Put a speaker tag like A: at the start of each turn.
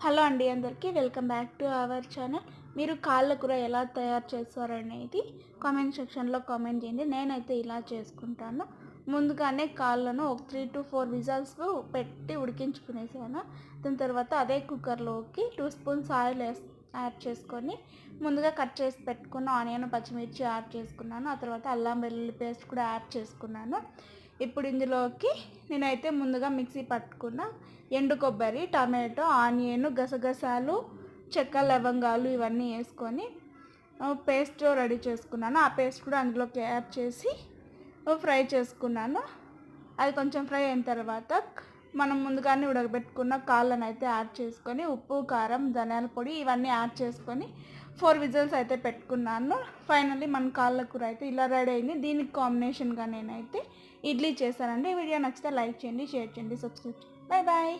A: Hello అండి, అందరికీ welcome back to our channel. మీరు కాళ్ళ కూర ఎలా తయారు చేస్తారనేది కామెంట్ సెక్షన్లో కామెంట్ చేయండి. నేనైతే ఇలా చేసుకుంటాను. ముందుగానే కాళ్ళను ఒక 3 to 4 విజల్స్ పెట్టి ఉడికించుకునేసాను. దాని తర్వాత అదే కుక్కర్లోకి 2 స్పూన్స్ ఆయిల్ యాడ్ చేసుకొని ముందుగా కట్ చేసి పెట్టుకున్న ఆనియన్ పచ్చిమిర్చి యాడ్ చేసుకున్నాను. ఆ తర్వాత అల్లం వెల్లుల్లి పేస్ట్ కూడా యాడ్ చేసుకున్నాను. ఇప్పుడు ఇందులోకి నేనైతే ముందుగా మిక్సీ పట్టుకున్న ఎండు కొబ్బరి, టమాటో, ఆనియన్, గసగసాలు, చెక్క, లవంగాలు ఇవన్నీ వేసుకొని పేస్ట్ రెడీ చేసుకున్నాను. ఆ పేస్ట్ కూడా అందులోకి యాడ్ చేసి ఫ్రై చేసుకున్నాను. అది కొంచెం ఫ్రై అయిన తర్వాత మనం ముందుగానే ఉడకబెట్టుకున్న కాళ్ళను అయితే యాడ్ చేసుకొని ఉప్పు, కారం, ధనియాల పొడి ఇవన్నీ యాడ్ చేసుకొని 4 విజిల్స్ అయితే పెట్టుకున్నాను. ఫైనల్లీ మన కాళ్ళ కూర అయితే ఇలా రెడీ అయింది. దీనికి కాంబినేషన్గా నేనైతే ఇడ్లీ చేశానండి. వీడియో నచ్చితే లైక్ చేయండి, షేర్ చేయండి, సబ్స్క్రైబ్ చేయండి. Bye bye.